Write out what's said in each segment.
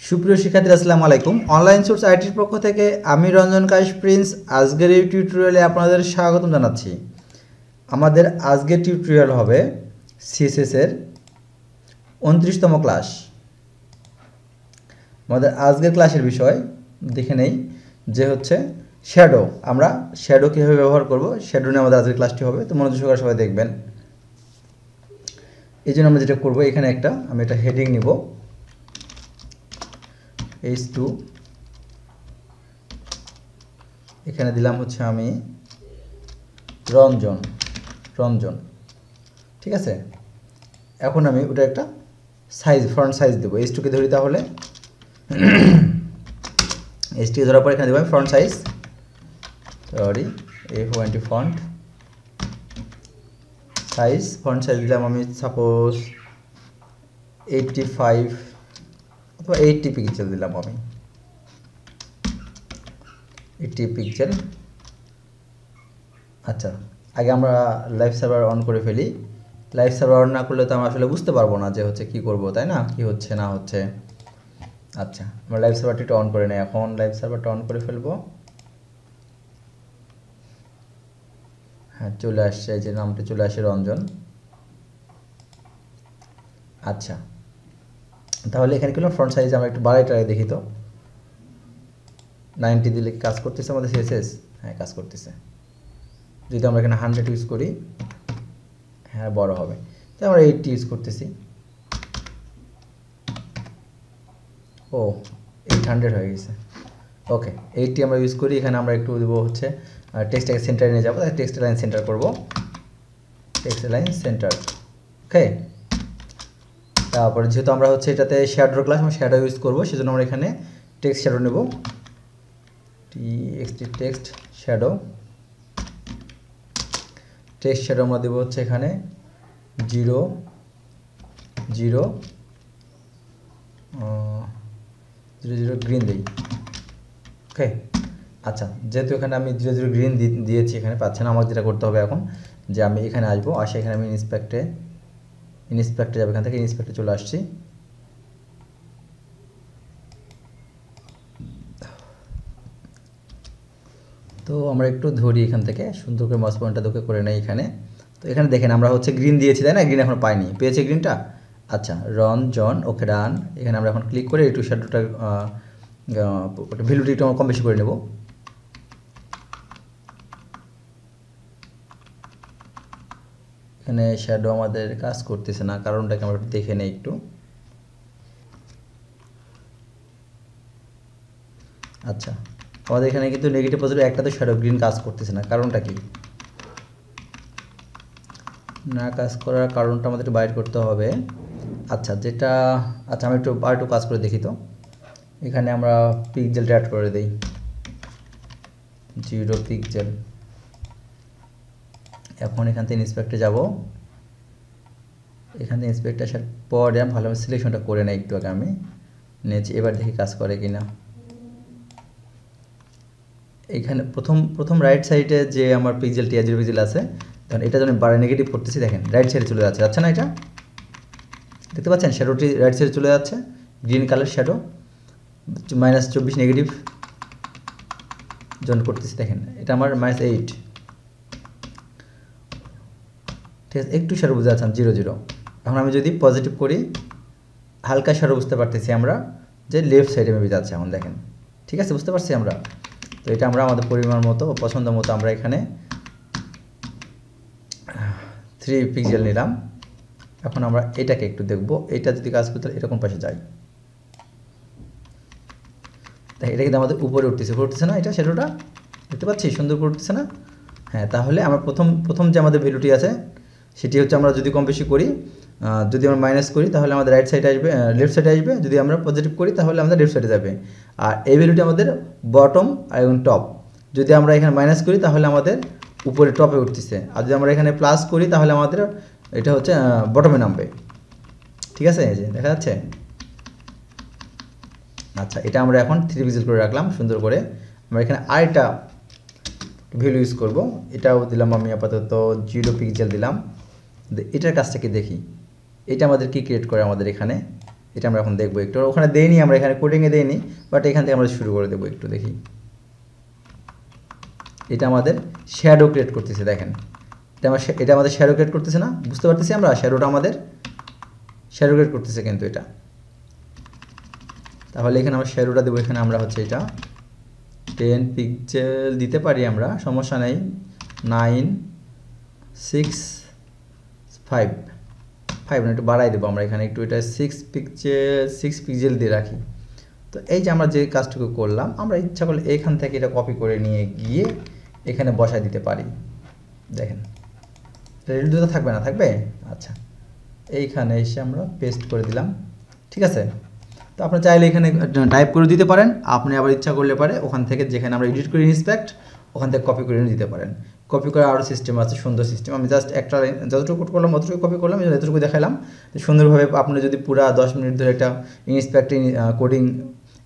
সুপ্রিয় শিক্ষার্থীরা আসসালামু আলাইকুম। অনলাইন সোর্স আইটির পক্ষ থেকে আমি রঞ্জন কায়েস প্রিন্স আজকের এই টিউটোরিয়ালে আপনাদের স্বাগতম জানাচ্ছি। আমাদের আজকের টিউটোরিয়াল হবে সিএসএস এর 29তম ক্লাস। আমাদের আজকের ক্লাসের বিষয় দেখে নেই যে হচ্ছে শ্যাডো। আমরা শ্যাডো কীভাবে ব্যবহার করব, শ্যাডো নিয়ে আমাদের আজকের ক্লাসটি হবে। তো মনোযোগ সহকারে সবাই দেখবেন। এই জন্য আমরা যেটা করব, এখানে আমি একটা হেডিং নিব H2, এখানে দিলাম হচ্ছে আমি রঞ্জন, ঠিক আছে। এখন আমি ওটা একটা সাইজ, ফন্ট সাইজ দেবো। H2 কে ধরি, তাহলে H2 কে ধরার পর এখানে দেবো আমি font size, F20 font size দিলাম আমি সাপোজ 85 অথবা 80 পিক্সেল দিলাম আমি 80 পিক্সেল। আচ্ছা, আগে আমরা লাইভ সার্ভার অন করে ফেলি। লাইভ সার্ভার অন না করলে তো আমরা আসলে বুঝতে পারবো না যে হচ্ছে কি করব, তাই না, কি হচ্ছে না হচ্ছে। আচ্ছা, আমরা লাইভ সার্ভারটি অন করে নেই। এখন লাইভ সার্ভারটা অন করে ফেলবো। হ্যাঁ, চলে আসছে, এই যে নামটা চলে আসে রঞ্জন। আচ্ছা, তাহলে এখানে কি ফ্রন্ট সাইজ আমরা একটু বাড়াইটা দেখি তো। 90 দিলে কাজ করতেছে আমাদের সিএসএস? হ্যাঁ, কাজ করতেছে। যদি আমরা এখানে 100 ইউজ করি, হ্যাঁ বড় হবে। তো আমরা 80 ইউজ করতেছি। ও 800 হয়ে গেছে। ওকে, 80 আমরা ইউজ করি। এখানে আমরা একটু দেবো হচ্ছে টেক্সটটাকে সেন্টারে নিয়ে যাবো। তাই টেক্সট লাইন সেন্টার করব, টেক্সট লাইন সেন্টার। ওকে, তারপরে যেহেতু আমরা হচ্ছে এটাতে শ্যাডোর ক্লাস, আমরা শ্যাডো ইউজ করবো, সেজন্য আমরা এখানে টেক্সট শ্যাডো নেব। টেক্সট শ্যাডো আমরা দেবো হচ্ছে এখানে 0 0 গ্রিন দিই। ওকে, আচ্ছা, যেহেতু এখানে আমি 0 0 গ্রিন দিয়েছি, এখানে পাচ্ছেন। আমার যেটা করতে হবে এখন, যে আমি এখানে আসবো, আসে এখানে আমি ইন্সপেক্টে যাবো। এখান থেকে ইন্সপেক্টে চলে আসছি। তো আমরা একটু ধরি এখান থেকে, সুন্দর করে মাউস পয়েন্টটা দোকে করে নেই এখানে। তো এখানে দেখেন আমরা হচ্ছে গ্রিন দিয়েছি, তাই না? গ্রিন এখন পাইনি, পেয়েছে গ্রিনটা। আচ্ছা, রঞ্জন, ওকে ডান। এখানে আমরা এখন ক্লিক করে একটু শ্যাডোটা ভ্যালুটি একটু কম বেশি করে নেব। এখানে শ্যাডো আমাদের কাজ করতেছে না, কারণটাকে আমরা দেখে নেই একটু। আচ্ছা, আমাদের এখানে কিন্তু নেগেটিভ পজিটিভ একটাতে শ্যাডো গ্রিন কাজ করতেছে না, কারণটা কি? না কাজ করার কারণটা আমাদের একটু বাইর করতে হবে। আচ্ছা, আমি একটু কাজ করে দেখি তো। এখানে আমরা পিক্সেলটা অ্যাড করে দিই 0 পিক্সেল। এখন এখান থেকে ইন্সপেক্টে যাব। এখান থেকে ইন্সপেক্টে আসার পরে ভালোভাবে সিলেকশনটা করে নেই, একটু আগে আমি নিয়েছি। এবার দেখি কাজ করে কিনা। এখানে প্রথম রাইট সাইডে যে আমার পিক্সেলটি 0 পিক্সেল আছে, তখন এটা যখন বারে নেগেটিভ করতেছি, দেখেন রাইট সাইডে চলে যাচ্ছে না? এটা দেখতে পাচ্ছেন, শ্যাডোটি রাইট সাইডে চলে যাচ্ছে। গ্রিন কালার শ্যাডো -24 নেগেটিভ যখন করতেছি, দেখেন এটা আমার -8। ঠিক আছে, একটু শ্যাডো বুঝতে পারছেন 0 0। এখন আমি যদি পজিটিভ করি, হালকা শ্যাডো বুঝতে পারতেছি আমরা যে লেফট সাইডে মেবি যাচ্ছে। এখন দেখেন, ঠিক আছে, বুঝতে পারছি আমরা। তো এটা আমরা আমাদের পরিমাণ মতো, পছন্দ মতো আমরা এখানে 3 পিক্সেল নিলাম। এখন আমরা এটাকে একটু দেখব, এটা যদি কাজ করতে এটা কোন পাশে যায়। তাই এটা কিন্তু আমাদের উপরে উঠতেছে না? এটা শ্যাডোটা দেখতে পাচ্ছি, সুন্দর করে উঠতেছে না? হ্যাঁ, তাহলে আমরা প্রথম যে আমাদের ভ্যালুটি আছে, সেটি হচ্ছে আমরা যদি কম বেশি করি, যদি আমরা মাইনাস করি তাহলে আমাদের রাইট সাইডে আসবে, লেফট সাইডে আসবে। যদি আমরা পজিটিভ করি তাহলে আমাদের লেফট সাইডে যাবে। আর এই ভ্যালুটি আমাদের বটম এবং টপ। যদি আমরা এখানে মাইনাস করি তাহলে আমাদের উপরে টপে উঠতেছে। আর যদি আমরা এখানে প্লাস করি তাহলে আমাদের এটা হচ্ছে বটমে নামবে। ঠিক আছে, এই যে দেখা যাচ্ছে। আচ্ছা, এটা আমরা এখন 3 পিক্সেল করে রাখলাম সুন্দর করে। আমরা এখানে আরেকটা ভ্যালু ইউজ করব, এটাও দিলাম আমি আপাতত 0 পিক্সেল দিলাম। এটার কাজটাকে দেখি, এটা আমাদের কি ক্রিয়েট করে আমাদের এখানে। এটা আমরা এখন দেখবো একটু। ওখানে দেইনি, আমরা এখানে কোডিংয়ে দেইনি, বাট এখান থেকে আমরা শুরু করে দেবো একটু দেখি। এটা আমাদের শ্যাডো ক্রিয়েট করতেছে, দেখেন এটা আমাদের শ্যাডো ক্রিয়েট করতেছে না, বুঝতে পারতেছি আমরা শ্যাডোটা আমাদের শ্যাডো ক্রিয়েট করতেছে কিন্তু এটা। তাহলে এখানে আমরা শ্যাডোটা দেবো, এখানে আমরা হচ্ছে এটা 10 পিক্সেল দিতে পারি আমরা, সমস্যা নেই। 9 6 5 5 না, একটু বাড়াই দেবো আমরা এখানে একটু, এটা 6 পিক্সেল দিয়ে রাখি। তো এই যে আমরা যে কাজটুকু করলাম, আমরা ইচ্ছা করলে এখান থেকে এটা কপি করে নিয়ে গিয়ে এখানে বসায় দিতে পারি। দেখেন রেডি দুটো থাকবে না, থাকবে। আচ্ছা, এইখানে এসে আমরা পেস্ট করে দিলাম, ঠিক আছে। তো আপনি চাইলে এখানে টাইপ করে দিতে পারেন, আপনি আবার ইচ্ছা করলে পারে ওখান থেকে যেখানে আমরা এডিট করে ইন্সপেক্ট ওখান থেকে কপি করে দিতে পারেন। কপি করার আরও সিস্টেম আছে, সুন্দর সিস্টেম। আমি জাস্ট একটা যতটুকু করলাম অতটুকু কপি করলাম, এতটুকু দেখালাম। সুন্দরভাবে আপনি যদি পুরো 10 মিনিট ধরে একটা ইন্সপেক্টিং কোডিং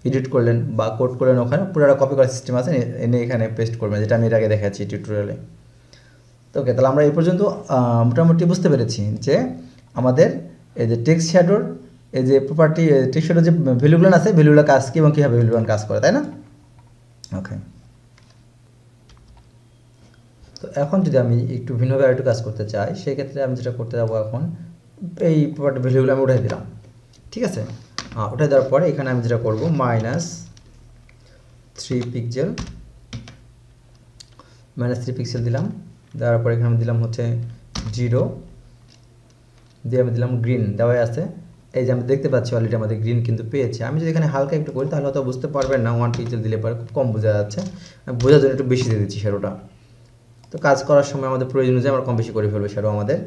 এডিট করলেন বা কোড করলেন, ওখানে পুরোটা কপি করার সিস্টেম আছে, এনে এখানে পেস্ট করবেন, যেটা আমি এর আগে দেখাচ্ছি টিউটোরিয়ালে। তো ওকে, তাহলে আমরা এই পর্যন্ত মোটামুটি বুঝতে পেরেছি যে আমাদের এই যে টেক্সট শ্যাডোর এই যে প্রপার্টি টেক্সট শ্যাডোর যে ভ্যালুগুলো আছে, ভ্যালুগুলো কাজ কী এবং কীভাবে ভ্যালুগুলো কাজ করে, তাই না? ওকে, তো এখন যদি আমি একটু ভিন্নভাবে একটু কাজ করতে চাই, সেক্ষেত্রে আমি যেটা করতে যাবো এখন, এই প্রপার্টি ভ্যালুগুলো আমি উঠাই দিলাম, ঠিক আছে। উঠাই দেওয়ার পরে এখানে আমি যেটা করবো -3 পিক্সেল দিলাম। দেওয়ার পরে এখানে আমি দিলাম হচ্ছে 0 দিয়ে আমি দিলাম গ্রিন দেওয়াই আছে। এই যে আমি দেখতে পাচ্ছি অলরেডি আমাদের গ্রিন কিন্তু পেয়েছে। আমি যদি এখানে হালকা একটু করি তাহলে হয়তো বুঝতে পারবেন না, 1 পিক্সেল দিলে পরে খুব কম বোঝা যাচ্ছে, বোঝার জন্য একটু বেশি দিয়ে দিচ্ছি শ্যাডোটা। তো কাজ করার সময় আমাদের প্রয়োজন অনুযায়ী আমরা কম বেশি করে ফেলবো শ্যাডো আমাদের,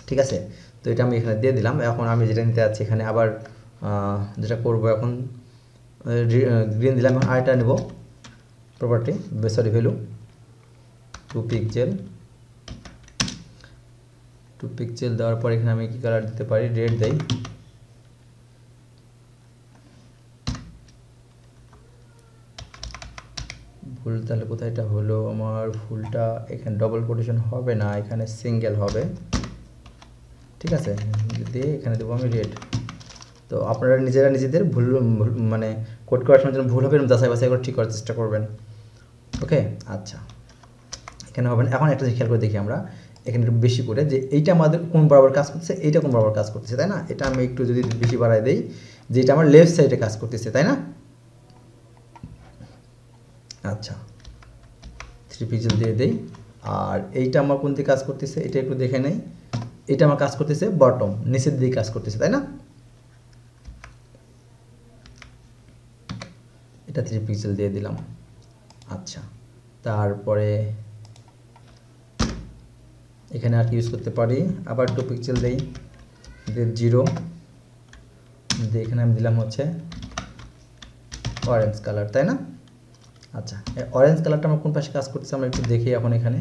ঠিক আছে। তো এটা আমি এখানে দিয়ে দিলাম। এখন আমি যেটা নিতে যাচ্ছি এখানে আবার যেটা করব এখন, গ্রিন দিলাম। এখন আরেকটা নেব প্রপার্টি, সরি ভ্যালু 2 পিক্সেল দেওয়ার পর এখানে আমি কি কালার দিতে পারি, রেড দেই। ভুল তাহলে কোথায় এটা হলো আমার, ভুলটা এখানে ডবল কোটেশন হবে না, এখানে সিঙ্গেল হবে, ঠিক আছে। দিয়ে এখানে দেবো আমি রেড। তো আপনারা নিজেদের ভুল মানে কোড করার সময় ভুল হবে এরকম যাচাই বাছাই করে ঠিক করার চেষ্টা করবেন, ওকে। আচ্ছা, এখানে হবে না। এখন একটা খেয়াল করে দেখি আমরা এখানে একটু বেশি করে, যে এইটা আমাদের কোন বরাবর কাজ করতেছে, এইটা কোন বরাবর কাজ করতেছে, তাই না? এটা আমি একটু যদি বেশি বাড়াই দেই, যে এটা আমার লেফট সাইডে কাজ করতেছে, তাই না? আচ্ছা, 3 পিক্সেল দিয়ে দেই। আর এইটা আমার কোন দিকে কাজ করতেছে এটা একটু দেখে নেই। এটা আমার কাজ করতেছে বটম, নিচের দিকে কাজ করতেছে, তাই না? এটা 3 পিক্সেল দিয়ে দিলাম। আচ্ছা, তারপরে এখানে আর কি ইউজ করতে পারি, আবার 2 পিক্সেল দেই, দিয়ে 0 দিয়ে এখানে আমি দিলাম হচ্ছে অরেঞ্জ কালার, তাই না? আচ্ছা, অরেঞ্জ কালারটা আমার কোন পাশে কাজ করতেছে আমরা একটু দেখি। এখন এখানে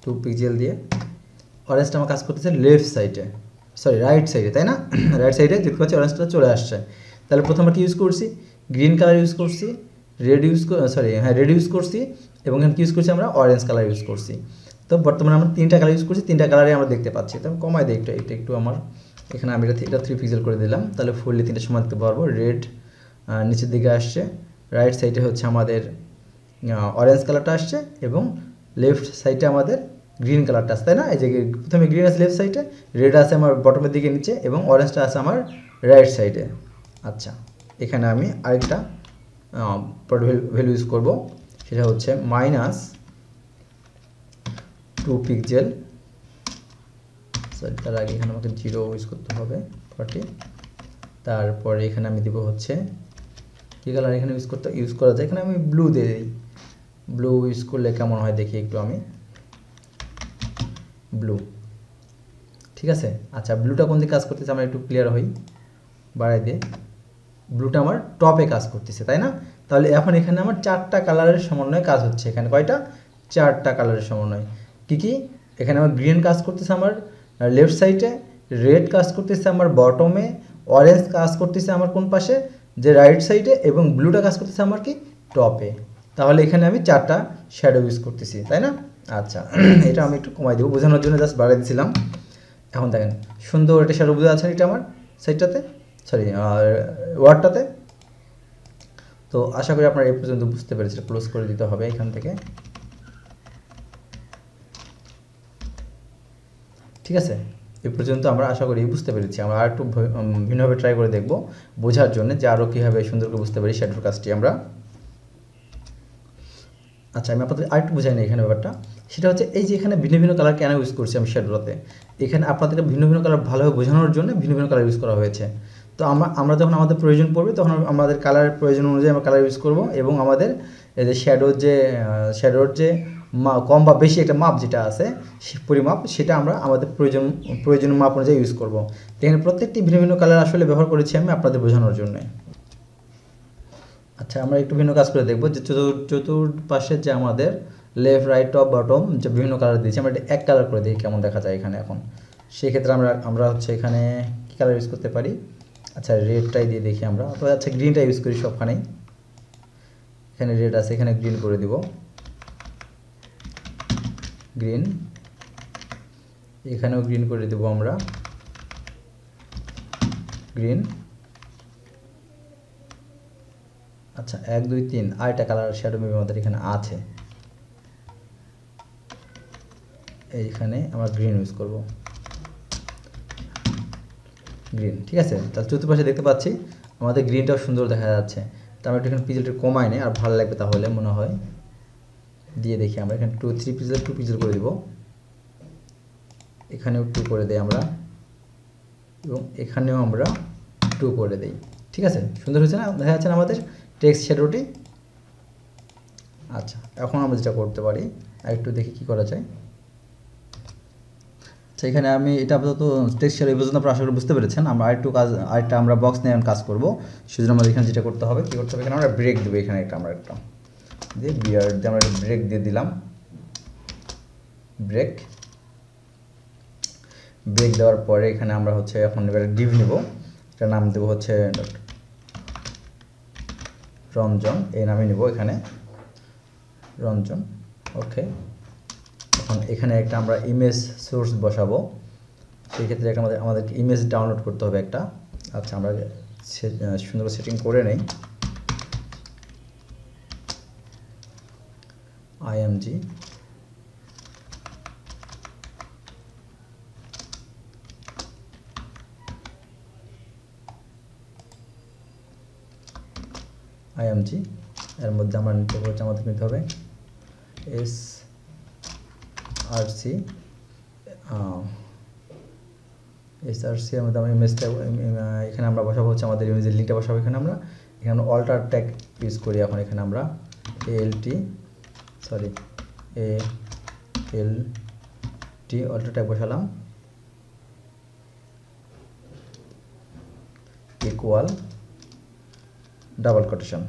2 পিক্সেল দিয়ে অরেঞ্জটা আমার কাজ করতেছে লেফট সাইডে, সরি রাইট সাইডে, তাই না? রাইট সাইডে দেখতে পাচ্ছি অরেঞ্জটা চলে আসছে। তাহলে প্রথমে কি ইউজ করছি, গ্রিন কালার ইউজ করছি, রেড ইউজ করছি, এবং এখানে কি ইউজ করছি আমরা, অরেঞ্জ কালার ইউজ করছি। তো বর্তমানে আমরা 3টা কালার ইউজ করছি, 3টা কালারে আমরা দেখতে পাচ্ছি। তো কমাই দিই একটু আমার এখানে, আমি এটা 3 পিক্সেল করে দিলাম। তাহলে ফুললি 3টা সময় দেখতে পারবো। রেড নিচের দিকে আসছে, রাইট সাইডে হচ্ছে আমাদের অরেঞ্জ কালারটা আসছে, এবং লেফট সাইডে আমাদের গ্রিন কালারটা আছে, তাই না? এই যে প্রথমে গ্রিন আছে লেফট সাইডে, রেড আছে আমার বটমের দিকে নিচে, এবং অরেঞ্জটা আছে আমার রাইট সাইডে। আচ্ছা, এখানে আমি আরেকটা ভ্যালু ইউজ করব, সেটা হচ্ছে -2 পিক্সেল। সরি, তার আগে এখানে আমাকে 0 ইউজ করতে হবে, 40। তারপরে এখানে আমি দিব হচ্ছে কী কালার এখানে ইউজ করা যায়, এখানে আমি ব্লু দিয়ে দিই। ব্লু ইউজ করলে কেমন হয় দেখি একটু আমি, ব্লু, ঠিক আছে। আচ্ছা, ব্লুটা কোন দিকে কাজ করতেছে আমরা একটু ক্লিয়ার হই, বাড়াই দিয়ে। ব্লুটা আমার টপে কাজ করতেছে, তাই না? তাহলে এখন এখানে আমার 4টা কালারের সমন্বয়ে কাজ হচ্ছে। এখানে কয়টা, 4টা কালারের সমন্বয়। কি এখানে আমার গ্রিন কাজ করতেছে আমার লেফট সাইডে, রেড কাজ করতেছে আমার বটমে, অরেঞ্জ কাজ করতেছে আমার কোন পাশে, যে রাইট সাইডে, এবং ব্লুটা কাজ করতেছে আমার কি, টপে। তাহলে এখানে আমি 4টা শ্যাডো ইউজ করতেছি, তাই না? আচ্ছা, এটা আমি একটু কমাই দেবো বোঝানোর জন্য, জাস্ট বাড়াই দিয়েছিলাম। এখন দেখেন সুন্দর একটা শ্যাডো বোঝা আছে এটা আমার সাইডটাতে, সরি ওয়ার্ডটাতে। তো আশা করি আপনারা এই পর্যন্ত বুঝতে পেরেছেন। ক্লোজ করে দিতে হবে এখান থেকে, ঠিক আছে। এই পর্যন্ত আমরা আশা করি বুঝতে পেরেছি। আমরা আর একটু ভিন্নভাবে ট্রাই করে দেখব বোঝার জন্য, যে আরও কীভাবে সুন্দর করে বুঝতে পারি শ্যাডোর কাজটি আমরা। আচ্ছা, আমি আপনাদের আরেকটু বোঝাই না এখানে ব্যাপারটা। সেটা হচ্ছে এই যে এখানে ভিন্ন ভিন্ন কালার কেন ইউজ করছি আমি শ্যাডোতে, এখানে আপনাদেরকে ভিন্ন ভিন্ন কালার ভালোভাবে বোঝানোর জন্য ভিন্ন ভিন্ন কালার ইউজ করা হয়েছে। তো আমরা যখন আমাদের প্রয়োজন পড়বে তখন আমাদের কালারের প্রয়োজন অনুযায়ী আমরা কালার ইউজ করব, এবং আমাদের এই যে শ্যাডোর যে কম বা বেশি একটা মাপ যেটা আছে পরিমাপ, সেটা আমরা আমাদের প্রয়োজন মাপ অনুযায়ী ইউজ করব। এখানে প্রত্যেকটি ভিন্ন ভিন্ন কালার আসলে ব্যবহার করেছি আমি আপনাদের বোঝানোর জন্য। আচ্ছা, আমরা একটু ভিন্ন কাজ করে দেখব যে চতুর্পাশে যে আমাদের লেফট রাইট টপ বটম যে বিভিন্ন কালার দিয়েছি, আমরা এটা এক কালার করে দিই কেমন দেখা যায় এখানে। এখন সেক্ষেত্রে আমরা হচ্ছে এখানে কী কালার ইউজ করতে পারি? আচ্ছা, রেডটাই দিয়ে দেখি আমরা, অথবা আচ্ছা গ্রিনটা ইউজ করি সবখানেই। এখানে রেড আছে, এখানে গ্রিন করে দিব, গ্রিন। এখানেও গ্রিন করে দেব আমরা, গ্রিন। আচ্ছা, 1 2 3 আরেকটা কালার শ্যাডো মেবি আমাদের এখানে আছে, এইখানে আমরা গ্রিন ইউজ করব, গ্রিন, ঠিক আছে। তাহলে চতুর্পাশে দেখতে পাচ্ছি আমাদের গ্রিনটাও সুন্দর দেখা যাচ্ছে। তো আমরা একটু এখানে পিক্সেলটা কমাই নেই, আর ভালো লাগবে তাহলে মনে হয়। দিয়ে দেখি আমরা এখানে 2 পিক্সেল করে দিব, এখানেও 2 করে দেই আমরা, এবং এখানেও আমরা 2 করে দেই, ঠিক আছে। সুন্দর হয়েছে না, দেখা যাচ্ছে না আমাদের টেক্সট শ্যাডোটি। আচ্ছা, এখন আমরা যেটা করতে পারি একটু দেখি কি করা যায়। আচ্ছা, এখানে আমি এটা আপাতত টেক্সট শ্যাডো এই পর্যন্ত আপনারা আশা করি বুঝতে পেরেছেন। আমরা আরেকটা আমরা বক্স নিয়ে কাজ করব। সেজন্য আমাদের এখানে যেটা করতে হবে, কী করতে হবে, এখানে আমরা ব্রেক দেবো, এখানে আমরা একটা দিয়ে বিয়ার দিয়ে আমরা ব্রেক দিয়ে দিলাম, ব্রেক দেওয়ার পরে এখানে আমরা হচ্ছে এখন এবার ডিভ নেব, এটার নাম দেবো হচ্ছে রঞ্জন, এই নামে নেব এখানে রঞ্জন। ওকে, এখন এখানে একটা আমরা ইমেজ সোর্স বসাবো, সেই ক্ষেত্রে একটা আমাদেরকে ইমেজ ডাউনলোড করতে হবে একটা। আচ্ছা, আমরা সুন্দর সেটিং করে নেই, img এর মধ্যে আমরা আমাদের নিতে হবে src এর মধ্যে আমরা ইমেজটা এখানে আমরা বসাবো হচ্ছে আমাদের ইমেজের লিঙ্কটা বসাবো এখানে আমরা অল্টার ট্যাগ ইউজ করি। এখন এখানে আমরা alt অল্টার ট্যাগ বসালাম, ইকুয়াল ডাবল কোটেশন।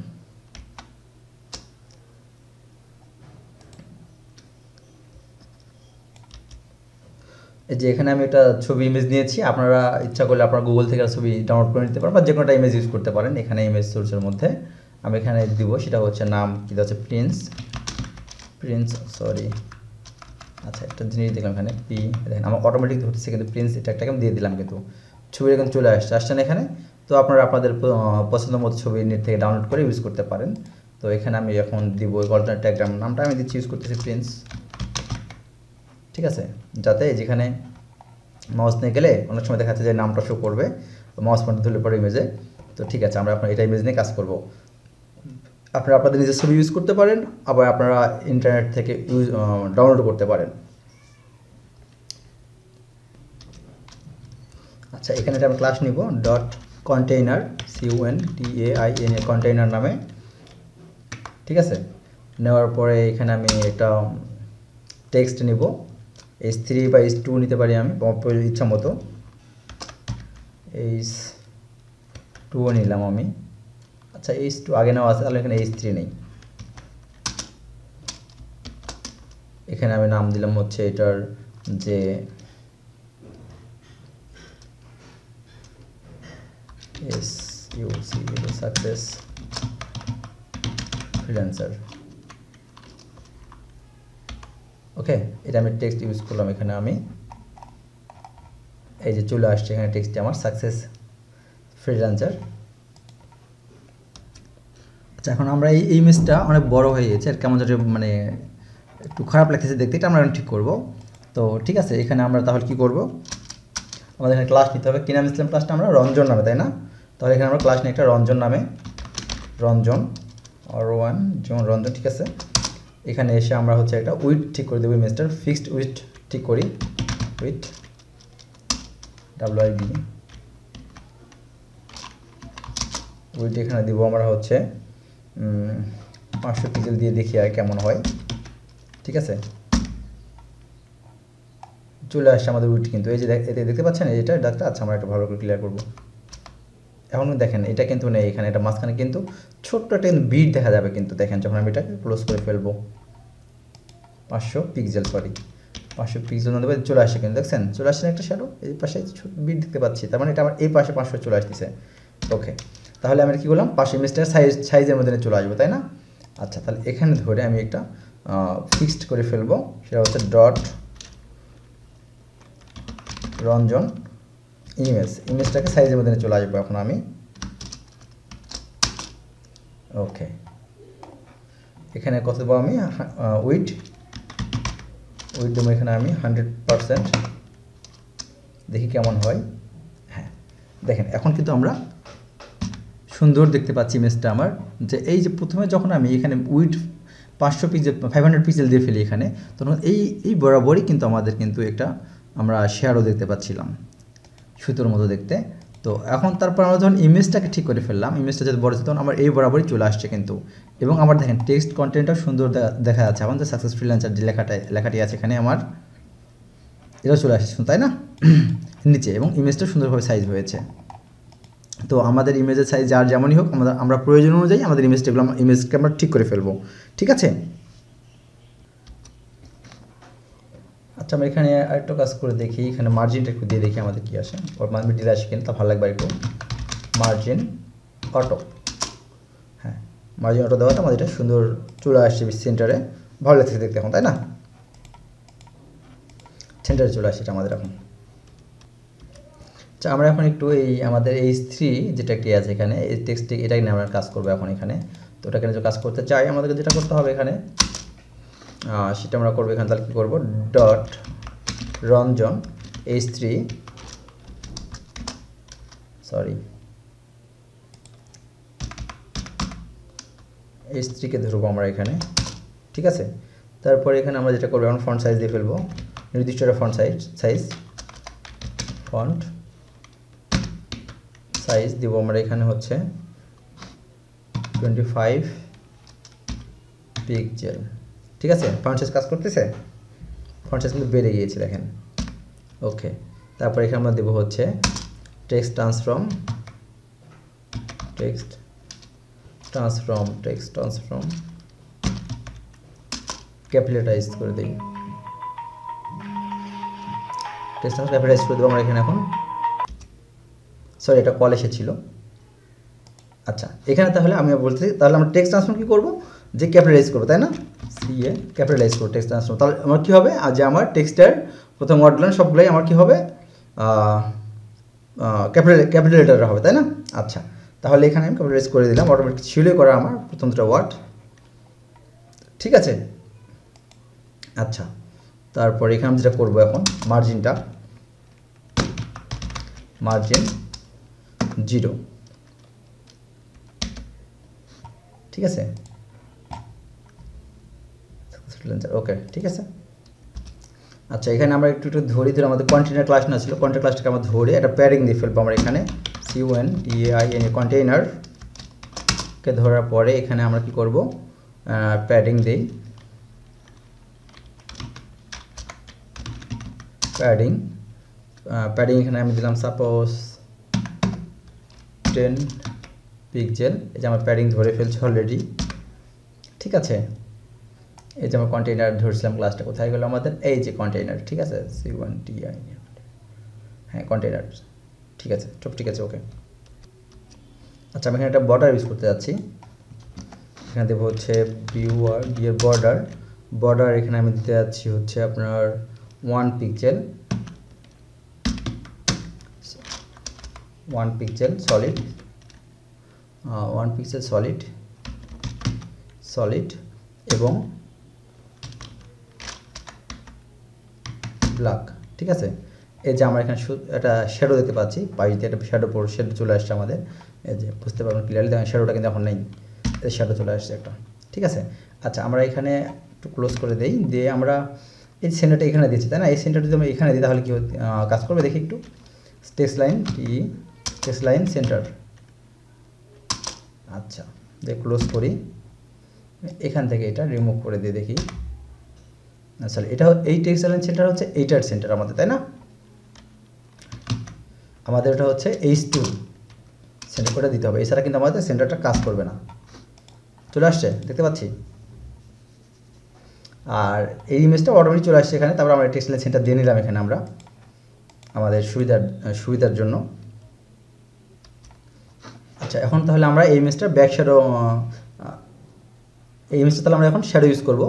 এই যে এখানে আমি একটা ছবি ইমেজ নিয়েছি, আপনারা ইচ্ছা করলে আপনারা গুগল থেকে ছবি ডাউনলোড করে নিতে পারেন, বা যে কোনো একটা ইমেজ ইউজ করতে পারেন। এখানে ইমেজ সোর্সের মধ্যে আমি এখানে দিব, সেটা হচ্ছে নাম কি হচ্ছে প্রিন্স, সরি। আচ্ছা, একটা জিনিস দিলাম এখানে পি, দেখেন আমার অটোমেটিক ধরতেছে, কিন্তু প্রিন্স এটা একটা আমি দিয়ে দিলাম, কিন্তু ছবি এখন চলে আসছে না এখানে। তো আপনারা আপনাদের পছন্দ মতো ছবি নেট থেকে ডাউনলোড করে ইউজ করতে পারেন। তো এখানে আমি এখন দিব অল্টারনেট ট্যাগ, নামটা আমি দিচ্ছি, ইউজ করতেছি প্রিন্স, ঠিক আছে। যাতে যেখানে মাউস নিয়ে গেলে অনেক সময় দেখা যাচ্ছে যে নামটা শো করবে, মাউস পয়েন্টার ধরলে পরে ইমেজে। তো ঠিক আছে, আমরা আপনার এটা ইমেজ নিয়ে কাজ করব। আপনারা আপনাদের নিজের ছবি ইউজ করতে পারেন, আবার আপনারা ইন্টারনেট থেকে ডাউনলোড করতে পারেন। আচ্ছা, এখানে একটা আমি ক্লাস নিব ডট কন্টেইনার, CONTAIN কন্টেইনার নামে, ঠিক আছে। নেওয়ার পরে এখানে আমি একটা টেক্সট নিব, H3 বা H2 নিতে পারি আমি ইচ্ছা মতো, H2 নিলাম আমি। আচ্ছা, H2 আগে নেওয়া আছে, তাহলে এখানে H3 নেই। এখানে আমি নাম দিলাম হচ্ছে এটার যে সাকসেস ফ্রিল্যান্সার। ওকে, এটা আমি টেক্সট ইউজ করলাম, এখানে আমি এই যে চলে আসছে এখানে টেক্সটে আমার সাকসেস ফ্রিল্যান্সার। আচ্ছা, এখন আমরা এই ইমেজটা অনেক বড় হয়ে গেছে আর কেমন যেন মানে একটু খারাপ লাগতেছে দেখতে, এটা আমরা ঠিক করব। তো ঠিক আছে, এখানে আমরা তাহলে কি করব, আমাদের এখানে ক্লাস নিতে হবে। কি নাম দিয়েছিলাম ক্লাসটা আমরা? রঞ্জন নামে, তাই না? তাহলে এখানে আমরা ক্লাস নিই একটা রঞ্জন নামে, রঞ্জন R1 যেমন রঞ্জন, ঠিক আছে। এখানে এসে আমরা হচ্ছে একটা উইথ ঠিক করে দেবো, ইমেজটার ফিক্সড উইথ ঠিক করি, উইথ WID উইথ এখানে দিব আমরা হচ্ছে 500 পিক্সেল দিয়ে দেখি আর কেমন হয়। ঠিক আছে, চলে আসছে আমাদের উইথ, কিন্তু এই যে এতে দেখতে পাচ্ছেন এটা ডাকটা। আচ্ছা, আমরা একটু ভালো করে ক্লিয়ার করবো। এখন দেখেন এটা কিন্তু নেই এখানে, এটা মাঝখানে কিন্তু ছোট্ট একটা বিট দেখা যাবে, কিন্তু দেখেন যখন আমি এটাকে ক্লোজ করে ফেলবো 500 পিক্সেল, সরি 500 পিক্সেল না দেবে, চলে আসছে কিন্তু দেখছেন, চলে আসছে একটা শ্যাডো, এই পাশে ছোট বিট দেখতে পাচ্ছি, তার মানে এটা আমার এই পাশে 500 চলে আসতেছে। ওকে, তাহলে আমি কী করলাম, পাশে ইমেজটার সাইজের মধ্যে চলে আসবো, তাই না? আচ্ছা, তাহলে এখানে ধরে আমি একটা ফিক্সড করে ফেলবো, সেটা হচ্ছে ডট রঞ্জন ইমেজটাকে সাইজের মধ্যে চলে আসবো এখন আমি। ওকে, এখানে কত দেবো আমি, উইথ দেবো এখানে আমি 100%, দেখি কেমন হয়। হ্যাঁ, দেখেন এখন কিন্তু আমরা সুন্দর দেখতে পাচ্ছি ইমেজটা আমার। যে এই যে প্রথমে যখন আমি এখানে উইথ 500 পিক্সেল 500 পিক্সেল দিয়ে ফেলি এখানে, তখন এই বরাবরই কিন্তু আমাদের কিন্তু একটা আমরা শ্যাডো দেখতে পাচ্ছিলাম, সুতোর মতো দেখতে। তো এখন তারপর আমরা যখন ইমেজটাকে ঠিক করে ফেললাম, ইমেজটা যদি বড় ছিল তখন আমার এই বরাবরই চলে আসছে কিন্তু, এবং আমার দেখেন টেক্সট কন্টেন্টটাও সুন্দর দেখা যাচ্ছে। এখন যে সাকসেস ফ্রিল্যান্সার যে লেখাটি আছে এখানে আমার এটাও চলে আসছে, তাই না, নিচে, এবং ইমেজটা সুন্দরভাবে সাইজ হয়েছে। তো আমাদের ইমেজের সাইজ আর যেমনই হোক, আমরা প্রয়োজন অনুযায়ী আমাদের ইমেজকে আমরা ঠিক করে ফেলবো, ঠিক আছে। আচ্ছা, আমরা এখানে আরেকটা কাজ করে দেখি, এখানে মার্জিনটা একটু দিয়ে দেখি আমাদের কী আসে, ওর মার্জিন দিলে আসে কিনা, তা ভালো লাগবে একটু। মার্জিন অটো, হ্যাঁ মার্জিন অটো দেওয়াতে আমাদের এটা সুন্দর চলে আসছে সেন্টারে, ভালো লাগছে দেখতে এখন, তাই না? সেন্টারে চলে আসছে এটা আমাদের এখন। আচ্ছা, আমরা এখন একটু আমাদের H3 যেটা কি আছে এখানে, এই টেক্সটে এটাই নিয়ে আমরা কাজ করবো এখন এখানে। তো এটাকে যদি কাজ করতে চাই আমাদেরকে যেটা করতে হবে এখানে, সেটা আমরা করবো এখানে। তাহলে কী করবো, dot Ranjan H3, sorry H3 কে ধরবো আমরা এখানে, ঠিক আছে। তারপরে এখানে আমরা যেটা করবো, এখন ফন্ট সাইজ দিয়ে ফেলবো, নির্দিষ্ট একটা ফন্ট সাইজ দিব আমরা এখানে হচ্ছে 25 পিক্সেল, ঠিক আছে। ফন্ট সাইজ কাজ করতেছে, ফন্ট সাইজ কিন্তু বেড়ে গিয়েছে দেখেন। ওকে, তারপর এখানে আমরা দেবো হচ্ছে টেক্সট ট্রান্সফর্ম ক্যাপিটালাইজ করে দিই, টেক্সট ট্রান্সফর্ম ক্যাপিটালাইজ করে দেবো আমরা এখানে এখন। সরি, এটা কল এসেছিল। আচ্ছা, এখানে তাহলে আমি বলতে, তাহলে আমরা টেক্সট ট্রান্সফর্ম কী করবো, যে ক্যাপিটালাইজ করবো, তাই না? CA ক্যাপিটালাইজ করবো টেক্সট ট্রান্সফর্ম, তাহলে আমার কী হবে, যে আমার টেক্সটের প্রথম ওয়ার্ডলাইন সবগুলোই আমার কী হবে, ক্যাপিটাল লেটার হবে, তাই না? আচ্ছা, তাহলে এখানে আমি ক্যাপিটালাইজ করে দিলাম, অটোমেটিক ছিলই করা আমার প্রথম দুটো ওয়ার্ড, ঠিক আছে। আচ্ছা, তারপর এখানে আমি যেটা করবো এখন, মার্জিন 0, ঠিক আছে। ওকে, ঠিক আছে। আচ্ছা, এখানে আমরা একটু ধরে আমাদের কন্টেইনার ক্লাস না ছিল, কন্টেইনার ক্লাসটাকে আমরা ধরে একটা প্যাডিং দিয়ে ফেলবো আমরা এখানে, CONTAIN কন্টেইনারকে ধরার পরে এখানে আমরা কি করব, প্যাডিং দিই, প্যাডিং এখানে আমি দিলাম সাপোজ 10 পিক্সেল। এই যে আমার প্যাডিং ধরে ফেলছে অলরেডি, ঠিক আছে। এই যে আমার কন্টেইনার ধরছিলাম, ক্লাসটা কোথায় গেলো আমাদের, এই যে কন্টেইনার, ঠিক আছে, CONTAIN, হ্যাঁ কন্টেইনার, ঠিক আছে, সব ঠিক আছে, ওকে। আচ্ছা, আমি এখানে একটা বর্ডার ইউজ করতে যাচ্ছি, এখানে দেবো হচ্ছে বর্ডার এখানে আমি দিতে যাচ্ছি হচ্ছে আপনার 1 পিক্সেল, 1 পিক্সেল সলিড এবং ব্ল্যাক। ঠিক আছে, এই যে আমরা এখানে একটা শ্যাডো দেখতে পাচ্ছি, পাইতে একটা শ্যাডো চলে আসছে আমাদের। এই যে বুঝতে পারবেন ক্লিয়ারলি, দেখেন শ্যাডোটা কিন্তু এখন নেই, এই শ্যাডো চলে আসছে একটা। ঠিক আছে, আচ্ছা আমরা এখানে একটু ক্লোজ করে দেই, দিয়ে আমরা এই সেন্টারটা এখানে দিচ্ছি, তাই না? এই সেন্টারটা যদি আমরা এখানে দিই তাহলে কি কাজ করবে দেখি একটু। Text line centre. আচ্ছা, দিয়ে ক্লোজ করি, এখান থেকে এটা রিমুভ করে দিয়ে দেখি। আসলে এটা এই টেক্সট লাইন সেন্টার হচ্ছে এইটার সেন্টার আমাদের, তাই না? আমাদের এটা হচ্ছে H2 সেন্টার করে দিতে হবে, এছাড়া কিন্তু আমাদের সেন্টারটা কাজ করবে না। চলে আসছে, দেখতে পাচ্ছি। আর এই ইমেজটা অটোমেটিক চলে আসছে এখানে। তারপর আমরা টেক্সট লাইন সেন্টার দিয়ে নিলাম এখানে আমরা আমাদের সুবিধার জন্য। আচ্ছা, এখন তাহলে আমরা এই ইমেজটার ব্যাক শ্যাডো, এই ইমেজটা তাহলে আমরা এখন শ্যাডো ইউজ করবো,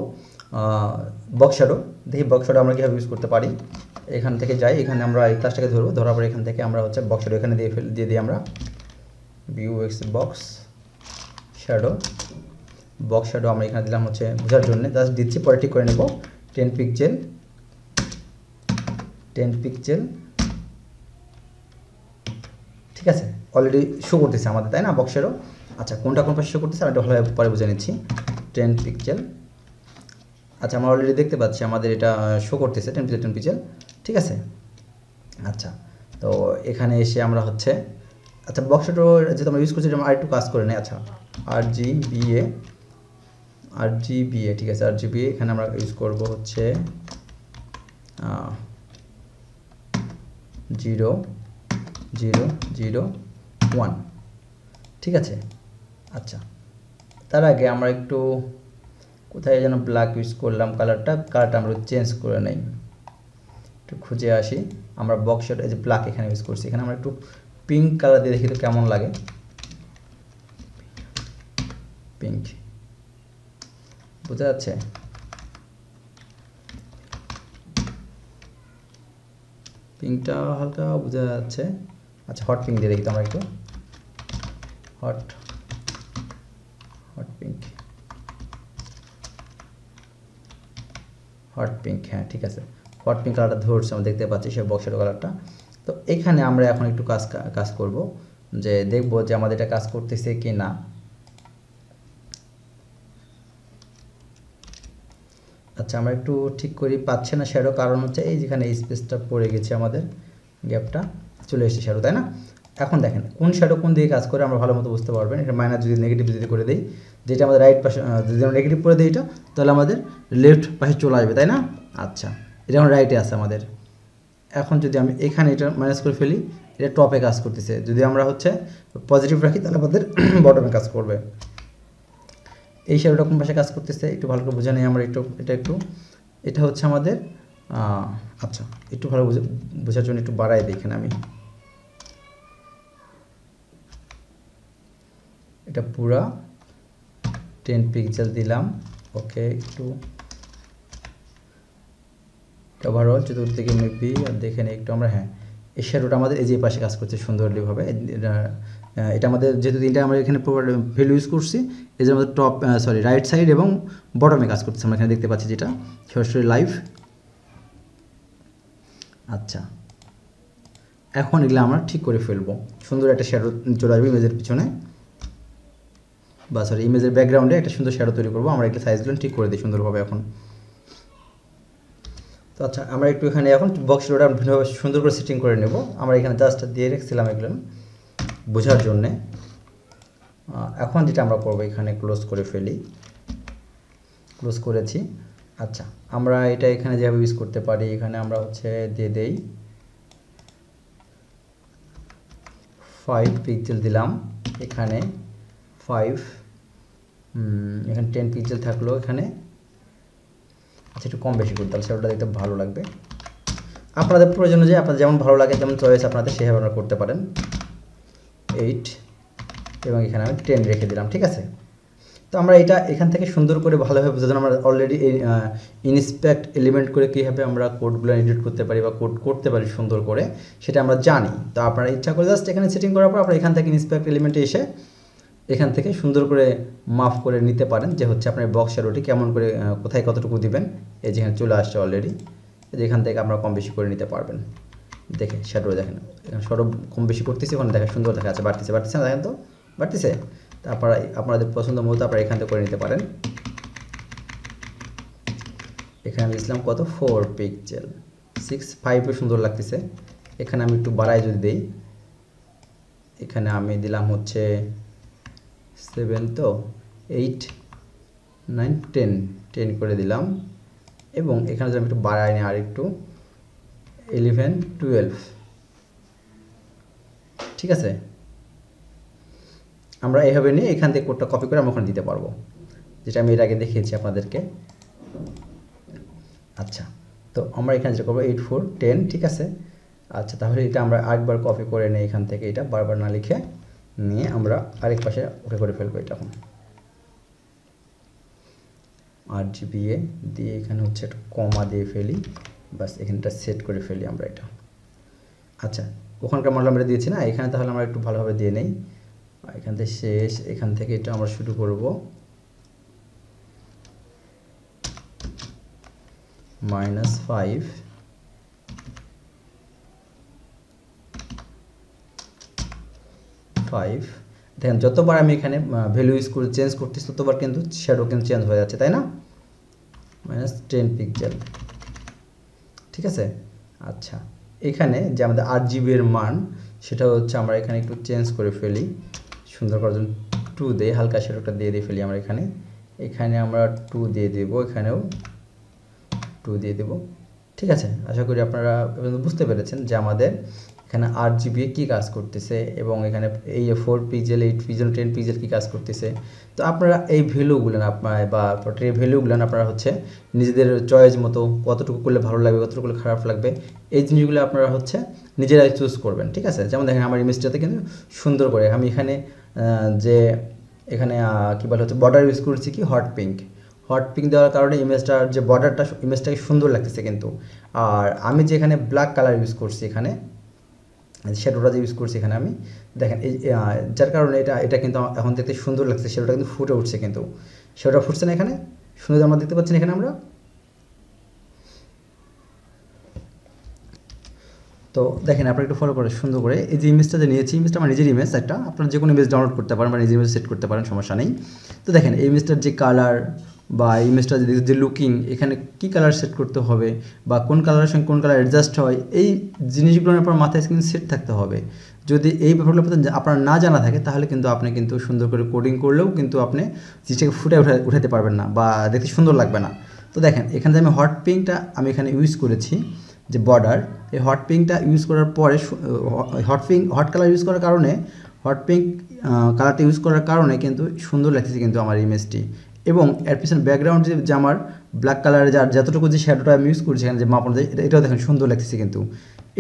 বক্স শ্যাডো। দেখি বক্স শ্যাডো আমরা কীভাবে ইউজ করতে পারি। এখান থেকে যাই, এখানে আমরা এই ক্লাসটাকে ধরবো, ধরার পরে এখান থেকে আমরা হচ্ছে বক্স শ্যাডো এখানে দিয়ে দিই আমরা বক্স শ্যাডো আমরা এখানে দিলাম হচ্ছে বোঝার জন্য, জাস্ট দিচ্ছি, পরে ঠিক করে নেব। 10 পিক্সেল। ঠিক আছে, অলরেডি শো করতেছে আমাদের, তাই না, বক্স শ্যাডো। আচ্ছা, কোনটা কোন পাশে শো করতেছে আমি এটা ভালোভাবে পরে বুঝে নিচ্ছি। 10 পিক্সেল। আচ্ছা, আমরা অলরেডি দেখতে পাচ্ছি আমাদের এটা শো করতেছে 10 পিক্সেল। ঠিক আছে, আচ্ছা, তো এখানে এসে আমরা হচ্ছে, আচ্ছা বক্স শ্যাডো যেহেতু আমরা ইউজ করছি এটা আর একটু কাজ করে নেই। আচ্ছা, RGBA। ঠিক আছে, RGBA এখানে আমরা ইউজ করব হচ্ছে 0.0.0.1। ঠিক আছে, আচ্ছা, তার আগে আমরা একটু কোথায় যেন ব্ল্যাক ইউজ করলাম, কালারটা আমরা চেঞ্জ করে নেই, একটু খুঁজে আসি। আমরা বক্স শ্যাডো এই যে ব্ল্যাক এখানে ইউজ করছি, এখানে আমরা একটু পিঙ্ক কালার দিয়ে দেখি তো কেমন লাগে। পিঙ্ক বোঝা যাচ্ছে? পিঙ্কটা হালকা বোঝা যাচ্ছে। আচ্ছা, হট পিঙ্ক দিয়ে দেখি তো আমরা একটু, হট পিঙ্ক, হ্যাঁ ঠিক আছে, হট পিঙ্ক কালারটা ধরছে, আমরা দেখতে পাচ্ছি সে বক্স শ্যাডো কালারটা। তো এখানে আমরা এখন একটু কাজ করব, যে দেখব যে আমাদের এটা কাজ করতেছে কি না। আচ্ছা, আমরা একটু ঠিক করি, পাচ্ছে না শ্যাডো, কারণ হচ্ছে এই যেখানে এই স্পেসটা পড়ে গেছে, আমাদের গ্যাপটা চলে এসেছে শ্যাডো, তাই না? এখন দেখেন কোন শ্যাডো কোন দিকে কাজ করে আমরা ভালো মতো বুঝতে পারবেন। এটা মাইনাস যদি নেগেটিভ যদি করে দিই, যেটা আমাদের রাইট পাশে, যদি আমরা নেগেটিভ করে দিই এটা, তাহলে আমাদের লেফট পাশে চলে আসবে, তাই না? আচ্ছা, এটা এখন রাইটে আছে আমাদের। এখন যদি আমি এখানে এটা মাইনাস করে ফেলি, এটা টপে কাজ করতেছে। যদি আমরা হচ্ছে পজিটিভ রাখি তাহলে আমাদের বটমে কাজ করবে। এই শ্যাডোটা কোন পাশে কাজ করতেছে একটু ভালো করে বোঝা নেই আমরা এটা হচ্ছে আমাদের, আচ্ছা একটু ভালো বোঝার জন্য একটু বাড়াই দিই এখানে আমি, এটা পুরা 10 পিক্সেল দিলাম। ওকে, একটু ওভারঅল চতুর্দিকে মেবি আর দেখে নিই একটু আমরা। হ্যাঁ, এই শ্যাডোটা আমাদের এই যে পাশে কাজ করছে সুন্দরভাবে। এটা আমাদের যেহেতু তিনটা আমরা এখানে ভ্যালু ইউজ করছি, এই যে আমাদের রাইট সাইড এবং বটমে কাজ করতেছে, আমরা এখানে দেখতে পাচ্ছি যেটা সরাসরি লাইভ। আচ্ছা, এখন এগুলো আমরা ঠিক করে ফেলবো, সুন্দর একটা শ্যাডো চলে আসবে ইমেজের পিছনে, বা ইমেজের ব্যাকগ্রাউন্ডে একটা সুন্দর শ্যাডো তৈরি করবো। আমরা একটা সাইজগুলো ঠিক করে দিই সুন্দরভাবে এখন। তো আচ্ছা, আমরা একটু এখানে এখন বক্স শ্যাডোটা ভিন্নভাবে সুন্দর করে সেটিং করে নেব। আমরা এখানে জাস্ট দিয়ে রেখেছিলাম এগুলো বোঝার জন্যে। এখন যেটা আমরা করবো, এখানে ক্লোজ করে ফেলি, ক্লোজ করেছি। আচ্ছা, আমরা এটা এখানে যেভাবে ইউজ করতে পারি, এখানে আমরা হচ্ছে দিয়ে দেই 5 পিক্সেল দিলাম, এখানে 5, এখানে 10 পিক্সেল থাকলো এখানে। আচ্ছা, একটু কম বেশি করতে হবে, সেটা দেখতে ভালো লাগবে। আপনাদের প্রয়োজন অনুযায়ী আপনাদের যেমন ভালো লাগে, যেমন চয়েস আপনাদের সেভাবে আপনারা করতে পারেন। 8 এবং এখানে আমি 10 রেখে দিলাম, ঠিক আছে। তো আমরা এটা এখান থেকে সুন্দর করে ভালোভাবে বোঝার জন্য আমরা অলরেডি এই ইনস্পেক্ট এলিমেন্ট করে কীভাবে আমরা কোডগুলো এডিট করতে পারি বা কোড করতে পারি সুন্দর করে সেটা আমরা জানি। তো আপনারা ইচ্ছা করে জাস্ট এখানে সেটিং করার পর আপনারা এখান থেকে ইনস্পেক্ট এলিমেন্টে এসে এখান থেকে সুন্দর করে মাফ করে নিতে পারেন যে হচ্ছে আপনার বক্স শ্যাডোটি কেমন করে কোথায় কতটুকু দিবেন। এই যেখানে চলে আসছে অলরেডি, যেখান থেকে আপনারা কম বেশি করে নিতে পারবেন। দেখে শ্যাডো দেখেন এখানে শ্যাডো কম বেশি করতেছি, ওখানে দেখেন সুন্দর দেখা যাচ্ছে, বাড়তেছে না দেখেন তো বাড়তেছে। তো আপনারা আপনাদের পছন্দ মতো আপনারা এখান থেকে করে নিতে পারেন। এখানে আমি দিয়েছিলাম কত 4 পিক্সেল 6.5 সুন্দর লাগতেছে। এখানে আমি একটু বাড়াই যদি দেই, এখানে আমি দিলাম হচ্ছে 7, তো 8 9 10 করে দিলাম। এবং এখানে যদি আমি একটু বাড়াই নিই আর একটু 11 12, ঠিক আছে। আমরা এইভাবে নিয়ে এখান থেকে কোডটা কপি করে আমরা ওখানে দিতে পারবো, যেটা আমি এর আগে দেখিয়েছি আপনাদেরকে। আচ্ছা, তো আমরা এখানে যেটা করবো 8 4 10, ঠিক আছে। আচ্ছা, তাহলে এটা আমরা আরেকবার কপি করে নিই এখান থেকে, এটা বারবার না লিখে নিয়ে আমরা আরেক পাশে ওকে করে ফেলবো। এটা এখন RGBA দিয়ে এখানে হচ্ছে একটা কমা দিয়ে ফেলি, বাস এখানটা সেট করে ফেলি আমরা এটা। আচ্ছা, ওখানকার মডেল আমরা দিয়েছি না, এখানে তাহলে আমরা একটু ভালোভাবে দিয়ে নেই। এখান থেকে শেষ, এখান থেকে এটা আমরা শুরু করব -5 5। দেখেন যতবার আমি এখানে ভ্যালু ইউজ করে চেঞ্জ করতেছি ততবার কিন্তু শ্যাডো কিন্তু চেঞ্জ হয়ে যাচ্ছে, তাই না? -10 পিক্সেল, ঠিক আছে। আচ্ছা, এখানে যে আমাদের RGB এর মান সেটা হচ্ছে আমরা এখানে একটু চেঞ্জ করে ফেলি, সুন্দর করার জন্য 2 দিয়ে হালকা শ্যাডোটা দিয়ে ফেলি আমরা এখানে। এখানে আমরা 2 দিয়ে দেব, এখানেও 2 দিয়ে দেব, ঠিক আছে। আশা করি আপনারা বুঝতে পেরেছেন যে আমাদের এখানে RGB কি কাজ করতেছে এবং এখানে এই 4 পিক্সেল 8 পিক্সেল 10 পিক্সেল কি কাজ করতেছে। তো আপনারা এই ভ্যালুগুলো আপনারা বা এই ভ্যালুগুলো আপনারা হচ্ছে নিজেদের চয়েস মতো কতটুকু করলে ভালো লাগবে কতটুকু করলে খারাপ লাগবে এই জিনিসগুলো আপনারা হচ্ছে নিজেরাই চুজ করবেন, ঠিক আছে। যেমন দেখেন আমার ইমেজটাতে কিন্তু সুন্দর করে আমি এখানে যে এখানে কী বলে হচ্ছে বর্ডার ইউজ করছি কি হট পিঙ্ক দেওয়ার কারণে ইমেজটার যে বর্ডারটা ইমেজটাকে সুন্দর লাগতেছে কিন্তু। আর আমি যে এখানে ব্ল্যাক কালার ইউজ করছি, এখানে শ্যাডোটা যে ইউজ করছি এখানে আমি দেখেন এই যার কারণে এটা কিন্তু এখন দেখতে সুন্দর লাগছে, শ্যাডোটা কিন্তু ফুটে উঠছে, কিন্তু শ্যাডোটা ফুটছে না এখানে সুন্দর আমরা দেখতে পাচ্ছি এখানে আমরা। তো দেখেন আপনারা একটু ফলো করে সুন্দর করে এই যে ইমেজটা যে নিয়েছি, ইমেজটা আমার নিজের ইমেজ, একটা আপনারা যে কোনো ইমেজ ডাউনলোড করতে পারেন বা নিজের ইমেজ সেট করতে পারেন, সমস্যা নেই। তো দেখেন এই ইমেজটার যে কালার বা ইমেজটা যে লুকিং, এখানে কি কালার সেট করতে হবে বা কোন কালারের সঙ্গে কোন কালার অ্যাডজাস্ট হয়, এই জিনিসগুলোর আপনার মাথায় কিন্তু সেট থাকতে হবে। যদি এই ব্যাপারগুলো আপনার না জানা থাকে তাহলে কিন্তু আপনি কিন্তু সুন্দর করে কোডিং করলেও কিন্তু আপনি জিনিসটাকে ফুটে উঠাতে পারবেন না বা দেখতে সুন্দর লাগবে না। তো দেখেন এখানে আমি হট পিঙ্কটা আমি এখানে ইউজ করেছি যে বর্ডার, এই হট পিঙ্কটা ইউজ করার পরে হট কালার ইউজ করার কারণে হট পিঙ্ক কালারটা ইউজ করার কারণে কিন্তু সুন্দর লাগতেছে কিন্তু আমার ইমেজটি। এবং এর পিছনে ব্যাকগ্রাউন্ড যে আমার ব্ল্যাক কালারের যতটুকু যে শ্যাডোটা আমি ইউজ করছি এখানে যে মাপন এটাও দেখেন সুন্দর লাগতেছে কিন্তু।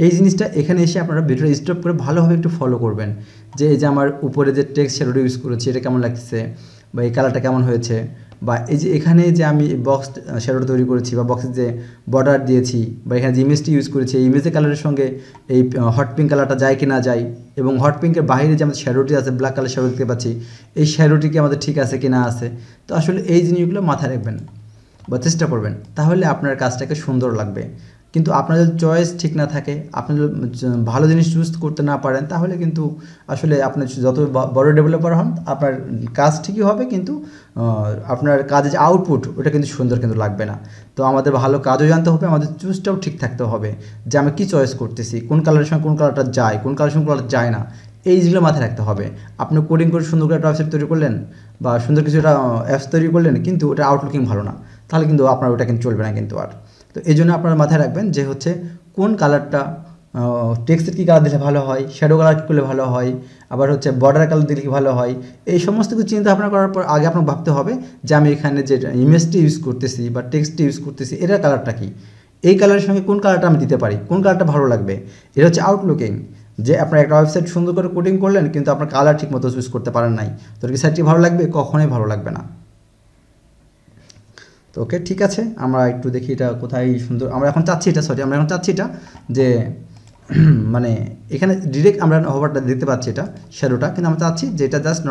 এই জিনিসটা এখানে এসে আপনারা ভিডিওটা স্টপ করে ভালোভাবে একটু ফলো করবেন যে এই যে আমার উপরে যে টেক্সট শ্যাডোটা ইউজ করেছি এটা কেমন লাগতেছে বা এই কালারটা কেমন হয়েছে, বা এই যে এখানে যে আমি বক্স শ্যাডোটা তৈরি করেছি বা বক্সের যে বর্ডার দিয়েছি বা এখানে যে ইমেজটি ইউজ করেছি এই ইমেজের কালারের সঙ্গে এই হট পিঙ্ক কালারটা যায় কি না যায়, এবং হট পিঙ্কের বাইরে যে আমাদের শ্যাডোটি আছে ব্ল্যাক কালার শ্যাডো দেখতে পাচ্ছি এই শ্যাডোটি কি আমাদের ঠিক আছে কি না আছে। তো আসলে এই জিনিসগুলো মাথায় রাখবেন বা চেষ্টা করবেন, তাহলে আপনার কাজটাকে সুন্দর লাগবে। কিন্তু আপনার যদি চয়েস ঠিক না থাকে, আপনি যদি ভালো জিনিস চুজ করতে না পারেন তাহলে কিন্তু আসলে আপনি যত বড় ডেভেলপার হন আপনার কাজ ঠিকই হবে কিন্তু আপনার কাজের যে আউটপুট ওটা কিন্তু সুন্দর কিন্তু লাগবে না। তো আমাদের ভালো কাজও জানতে হবে, আমাদের চুজটাও ঠিক থাকতে হবে যে আমি কী চয়েস করতেছি, কোন কালারের সঙ্গে কোন কালারটা যায়, কোন কালারের সঙ্গে কালার যায় না, এই জিনিসগুলো মাথায় রাখতে হবে। আপনি কোডিং করে সুন্দর করে একটা ওয়েবসাইট তৈরি করলেন বা সুন্দর কিছু একটা অ্যাপস তৈরি করলেন কিন্তু ওটা আউটলুকিং ভালো না, তাহলে কিন্তু আপনার ওটা কিন্তু চলবে না কিন্তু। আর তো এই জন্য আপনারা মাথায় রাখবেন যে হচ্ছে কোন কালারটা টেক্সটের কী কালার দিলে ভালো হয়, শ্যাডো কালার কী করলে ভালো হয়, আবার হচ্ছে বর্ডার কালার দিলে কি ভালো হয়, এই সমস্ত কিছু চিন্তা ভাবনা করার পর আগে আপনাকে ভাবতে হবে যে আমি এখানে যে ইমেজটি ইউজ করতেছি বা টেক্সটটি ইউজ করতেছি এটার কালারটা কী, এই কালারের সঙ্গে কোন কালারটা আমি দিতে পারি, কোন কালারটা ভালো লাগবে। এটা হচ্ছে আউটলুকিং, যে আপনার একটা ওয়েবসাইট সুন্দর করে কোডিং করলেন কিন্তু আপনার কালার ঠিক মতো চুজ করতে পারেন নাই, তো কি সাইটটি ভালো লাগবে? কখনোই ভালো লাগবে না। তো ওকে ঠিক আছে, আমরা একটু দেখি এটা কোথায় সুন্দর। আমরা এখন চাচ্ছি এটা যে মানে এখানে ডিরেক্ট আমরা হোভারটা দেখতে পাচ্ছি, এটা শ্যাডোটা, কিন্তু আমরা চাচ্ছি যে এটা জাস্ট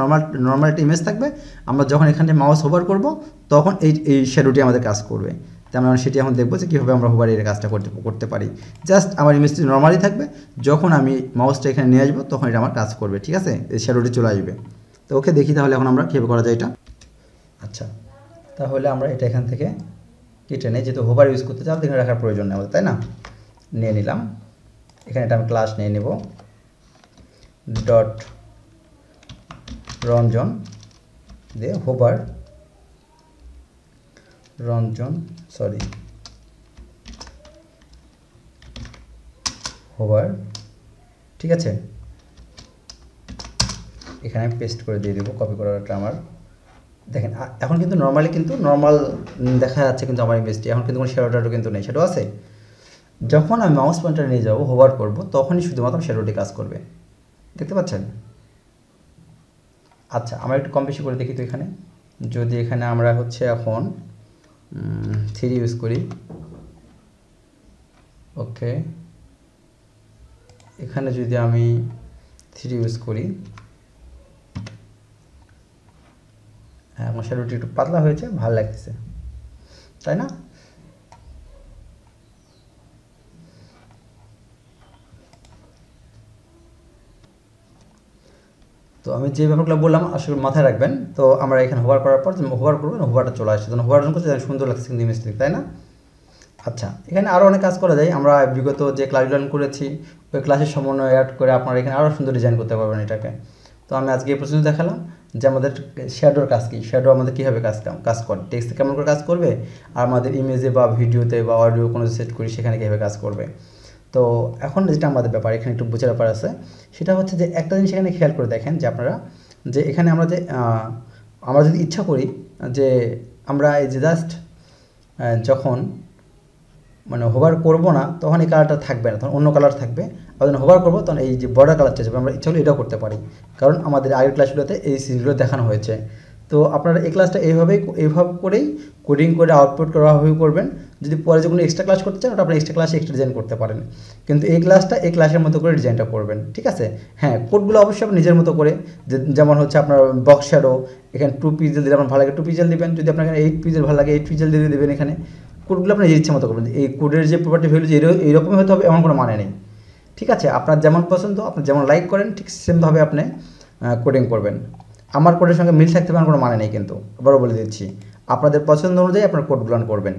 নর্মাল একটা ইমেজ থাকবে। আমরা যখন এখানে মাউস হোভার করব তখন এই শ্যাডোটি আমাদের কাজ করবে। তাই আমরা সেটি এখন দেখবো যে কীভাবে আমরা হোভার এর কাজটা করতে পারি। জাস্ট আমার ইমেজটি নর্মালি থাকবে, যখন আমি মাউসটা এখানে নিয়ে আসবো তখন এটা আমার কাজ করবে, ঠিক আছে, এই শ্যাডোটি চলে আসবে। তো ওকে দেখি তাহলে এখন আমরা কীভাবে করা যায় এটা। আচ্ছা, তাহলে আমরা এটা এখান থেকে কেটে নেই, যেহেতু হোভার ইউজ করতে চাও এখানে রাখার প্রয়োজন নেই আমাদের, তাই না। নিয়ে নিলাম, এখানে এটা আমি ক্লাস নিয়ে নেব ডট রঞ্জন দিয়ে হোভার হোভার, ঠিক আছে। এখানে আমি পেস্ট করে দিয়ে দেবো, কপি করাটা আমার। দেখেন এখন কিন্তু নর্মাল দেখা যাচ্ছে, কিন্তু আমার ইমেজটি এখন কিন্তু কোনো শ্যাডো কিন্তু নেই, শ্যাডো আছে। যখন আমি মাউস পয়েন্টার নিয়ে যাবো হোভার করব তখনই শুধুমাত্র শ্যাডোটি কাজ করবে, দেখতে পাচ্ছেন। আচ্ছা, আমরা একটু কম বেশি করে দেখি। তো এখানে যদি এখানে আমরা হচ্ছে এখন 3 ইউজ করি, ওকে, এখানে যদি আমি 3 ইউজ করি, হ্যাঁ আমার শ্যাডোটি একটু পাতলা হয়েছে, ভালো লাগতেছে, তাই না। তো আমি যে ব্যাপারগুলো বললাম আসলে মাথায় রাখবেন। তো আমরা এখানে হোভার করার পর হোভার করবেন, হোভারটা চলে আসছে, তখন হোভার করতে সুন্দর লাগছে কিন্তু ইমেজ, তাই না। আচ্ছা, এখানে আরও অনেক কাজ করা যায়। আমরা বিগত যে ক্লাসগুলো করেছি ওই ক্লাসের সমন্বয় অ্যাড করে আপনারা এখানে আরও সুন্দর ডিজাইন করতে পারবেন এটাকে। তো আমি আজকে এই পর্যন্ত দেখালাম যে আমাদের শ্যাডোর কাজ কী, শ্যাডো আমাদের কীভাবে কাজ করে, টেক্সটে কেমন করে কাজ করবে, আর আমাদের ইমেজে বা ভিডিওতে বা অডিও কোনো সেট করি সেখানে কীভাবে কাজ করবে। তো এখন যেটা আমাদের ব্যাপার এখানে একটু বোঝার ব্যাপার আছে, সেটা হচ্ছে যে একটা জিনিস এখানে খেয়াল করে দেখেন যে আপনারা যে এখানে আমরা যদি ইচ্ছা করি যে আমরা এই যে জাস্ট যখন মানে হোভার করব না তখন এই কালারটা থাকবে না, তখন অন্য কালার থাকবে। আর যখন হোভার করবো তখন এই যে বর্ডার কালারটা যাবে, আমরা ইচ্ছা হলে এটাও করতে পারি, কারণ আমাদের আগের ক্লাসগুলোতে এই সিরিজগুলো দেখানো হয়েছে। তো আপনারা এই ক্লাসটা এইভাবে করেই কোডিং করে আউটপুট করাভাবে করবেন। যদি পরে যে কোনো এক্সট্রা ক্লাস করতে চান ওটা আপনার এক্সট্রা ক্লাসে এক্সট্রা ডিজাইন করতে পারেন, কিন্তু এই ক্লাসের মতো করে ডিজাইনটা করবেন, ঠিক আছে। হ্যাঁ, কোডগুলো অবশ্যই আপনি নিজের মতো করে, যেমন হচ্ছে আপনার বক্স শ্যাডো এখানে 2 পিক্সেল দিলে আপনার ভালো লাগে 2 পিক্সেল দিবেন, যদি আপনার এখানে 8 পিক্সেল ভালো লাগে 8 পিক্সেল দিয়ে দেবেন। এখানে কোডগুলো আপনার নিজের ইচ্ছা মতো করবেন। এই কোডের যে প্রপার্টি ভ্যালু এইরকমই হতে হবে এমন কোনো মানে নেই, ঠিক আছে। আপনার যেমন পছন্দ, আপনি যেমন লাইক করেন ঠিক সেমভাবে আপনি কোডিং করবেন। আমার কোডের সঙ্গে মিল থাকতে পারে কোনো মানে নেই, কিন্তু আবারও বলে দিচ্ছি আপনাদের পছন্দ অনুযায়ী আপনার কোডগুলো করবেন,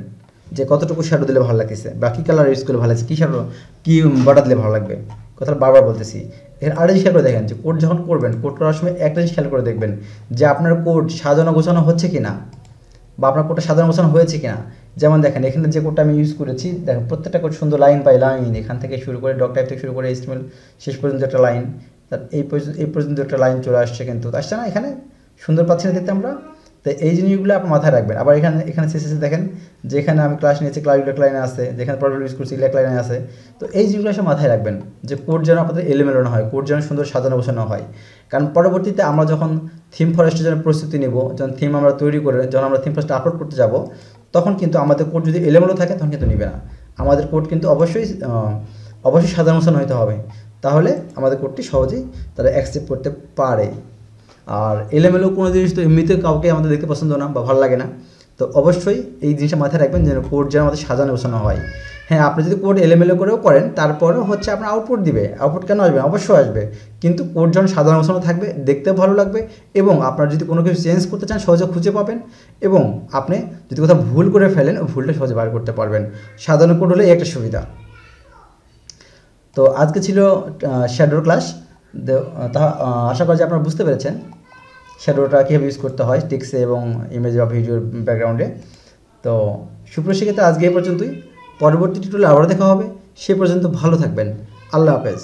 যে কতটুকু শ্যাডো দিলে ভালো লাগতেছে বা কী কালার ইউজ করলে ভালো লাগছে, কী শ্যাডো কী বর্ডার দিলে ভালো লাগবে, কথাটা বারবার বলতেছি। এখানে আরেকটা জিনিস খেয়াল করে দেখেন যে কোড যখন করবেন, কোড করার সময় একটা জিনিস খেয়াল করে দেখবেন যে আপনার কোড সাজানো গোছানো হচ্ছে কি না, বা আপনার কোডটা সাজানো গোছানো হয়েছে কি না। যেমন দেখেন এখানে যে কোডটা আমি ইউজ করেছি, দেখেন প্রত্যেকটা কোড সুন্দর লাইন বাই লাইন, এখান থেকে শুরু করে ডক টাইপ থেকে শুরু করে HTML শেষ পর্যন্ত একটা লাইন, তার এই পর্যন্ত একটা লাইন চলে আসছে, কিন্তু আসছে না এখানে, সুন্দর পাচ্ছি না দেখতে আমরা। তো এই জিনিসগুলো আপনি মাথায় রাখবেন। আবার এখানে শেষে দেখেন যে এখানে আমি ক্লাস নিয়েছি, ক্লাসগুলো লাইনে আছে, যেখানে প্রবলেম ইউজ করছি এক লাইনে আছে। তো এই জিনিসগুলো সব মাথায় রাখবেন যে কোড যেন আপনাদের এলোমেলো না হয়, কোড যেন সুন্দর সাজানো গোছানো হয়। কারণ পরবর্তীতে আমরা যখন থিম ফরেস্টের জন্য প্রস্তুতি নেব, যখন থিম আমরা তৈরি করে যখন আমরা থিম ফরেস্টে আপলোড করতে যাব, তখন কিন্তু আমাদের কোড যদি এলোমেলো থাকে তখন কিন্তু নেবে না। আমাদের কোড কিন্তু অবশ্যই সাজানো গোছানো হতে হবে, তাহলে আমাদের কোডটি সহজেই তারা অ্যাকসেপ্ট করতে পারে। আর এলোমেলো কোনো জিনিস তো এমনিতে কাউকে আমাদের দেখতে পছন্দ না বা ভালো লাগে না। তো অবশ্যই এই জিনিসটা মাথায় রাখবেন যেন কোড যেন আমাদের সাজানো গোছানো হয়। হ্যাঁ, আপনি যদি কোড এলোমেলো করেও করেন তারপরেও হচ্ছে আপনার আউটপুট দিবে, আউটপুট কেন আসবে, অবশ্যই আসবে, কিন্তু কোড যখন সাজানো গোছানো থাকবে দেখতেও ভালো লাগবে, এবং আপনার যদি কোনো কিছু চেঞ্জ করতে চান সহজে খুঁজে পাবেন, এবং আপনি যদি কোথাও ভুল করে ফেলেন ওই ভুলটা সহজে বার করতে পারবেন। সাধারণ কোড হলে একটা সুবিধা। তো আজকে ছিল শ্যাডোর ক্লাস। তা আশা করি যে আপনারা বুঝতে পেরেছেন শ্যাডোটা কীভাবে ইউজ করতে হয় টেক্সটে এবং ইমেজ বা ভিডিওর ব্যাকগ্রাউন্ডে। তো সুপ্রিয় শিক্ষার্থী, আজকে এই পর্যন্তই। পরবর্তী টিউটোরিয়ালে আবারও দেখা হবে। সে পর্যন্ত ভালো থাকবেন। আল্লাহ হাফেজ।